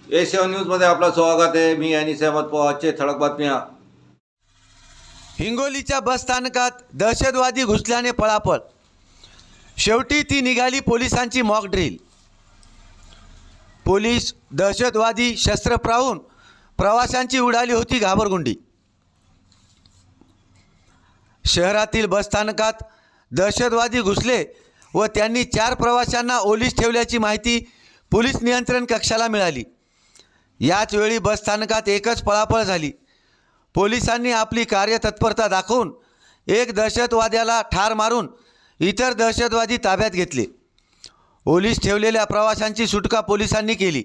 A7 न्यूजमध्ये आपलं स्वागत आहे। मी अनिस अहमद पवारचे ठळक बातम्या। हिंगोलीच्या बस स्थानकात दहशतवादी घुसल्याने पळापळ, शेवटी ती निघाली पोलिसांची मॉक ड्रिल। पोलीस दहशतवादी शस्त्र पाहून प्रवाशांची उडाली होती घाबरगुंडी। शहरातील बस स्थानकात दहशतवादी घुसले व त्यांनी 4 प्रवाशांना ओलीस ठेवल्याची माहिती पोलीस नियंत्रण कक्षाला मिळाली। याच वेळी बस स्थानकात एकच पळापळ झाली। पोलिसांनी आपली कार्यतत्परता दाखवून एक दहशतवाद्याला ठार मारून इतर दहशतवादी ताब्यात घेतले। ओलीस ठेवलेल्या प्रवाशांची सुटका पोलिसांनी केली।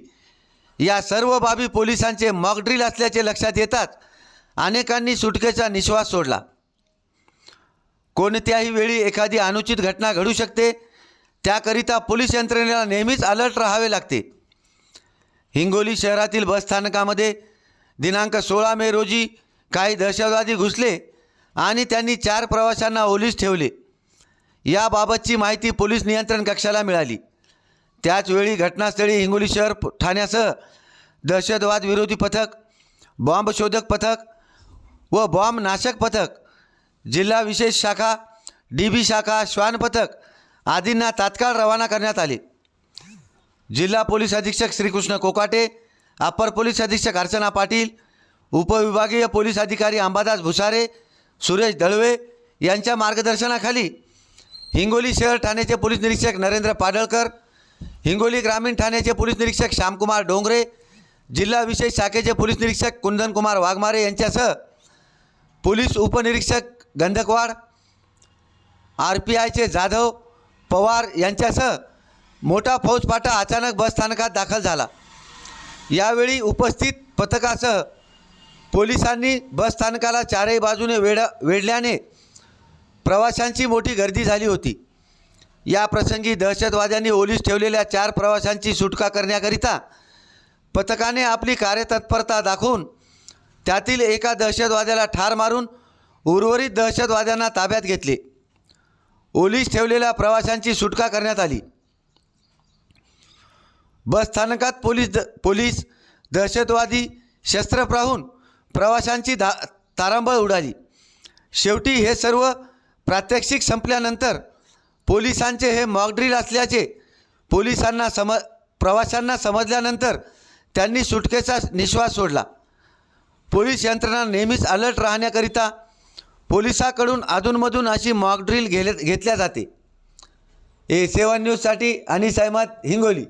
या सर्व बाबी पोलिसांचे मॉक ड्रिल असल्याचे लक्षात येताच अनेकांनी सुटकेचा निश्वास सोडला। कोणत्याही वेळी एखादी अनुचित घटना घडू शकते, त्याकरिता पोलीस यंत्रणेला नेहमीच अलर्ट राहावे लागते। हिंगोली शहरातील बस स्थानकामध्ये दिनांक 16 मे रोजी काही दहशतवादी घुसले आणि त्यांनी 4 प्रवाशांना ओलीस ठेवले। याबाबतची माहिती पोलीस नियंत्रण कक्षाला मिळाली। त्याचवेळी घटनास्थळी हिंगोली शहर ठाण्यासह दहशतवाद विरोधी पथक, बॉम्ब शोधक पथक व बॉम्ब नाशक पथक, जिल्हा विशेष शाखा, DB शाखा, श्वान पथक आदींना तात्काळ रवाना करण्यात आले। जिल्हा पोलीस अधीक्षक श्रीकृष्ण कोकाटे, अपर पोलीस अधीक्षक अर्चना पाटील, उपविभागीय पोलीस अधिकारी अंबादास भुसारे, सुरेश दळवे यांच्या मार्गदर्शनाखाली हिंगोली शहर ठाण्याचे पोलीस निरीक्षक नरेंद्र पाडळकर, हिंगोली ग्रामीण ठाण्याचे पोलीस निरीक्षक श्यामकुमार डोंगरे, जिल्हा विशेष शाखेचे पोलीस निरीक्षक कुंदनकुमार वाघमारे यांच्यासह पोलीस उपनिरीक्षक गंधकवाड, RPIचे जाधव पवार यांच्यासह मोठा फौजफाटा अचानक बस स्थानकात दाखल झाला। यावेळी उपस्थित पथकासह पोलिसांनी बस स्थानकाला चारही बाजूने वेढल्याने प्रवाशांची मोठी गर्दी झाली होती। या प्रसंगी दहशतवाद्यांनी ओलीस ठेवलेल्या 4 प्रवाशांची सुटका करण्याकरिता पथकाने आपली कार्यतत्परता दाखवून त्यातील एका दहशतवाद्याला ठार मारून उर्वरित दहशतवाद्यांना ताब्यात घेतले। ओलीस ठेवलेल्या प्रवाशांची सुटका करण्यात आली। बस स्थानकात पोलीस दहशतवादी शस्त्र पाहून प्रवाशांची तारांबळ उडाली। शेवटी हे सर्व प्रात्यक्षिक संपल्यानंतर पोलिसांचे हे मॉक ड्रिल असल्याचे प्रवाशांना समजल्यानंतर त्यांनी सुटकेचा निश्वास सोडला। पोलीस यंत्रणा नेहमीच अलर्ट राहण्याकरिता पोलिसांकडून अधूनमधून अशी मॉक ड्रिल घेतल्या जाते। A7 न्यूजसाठी अनिस अहमद, हिंगोली।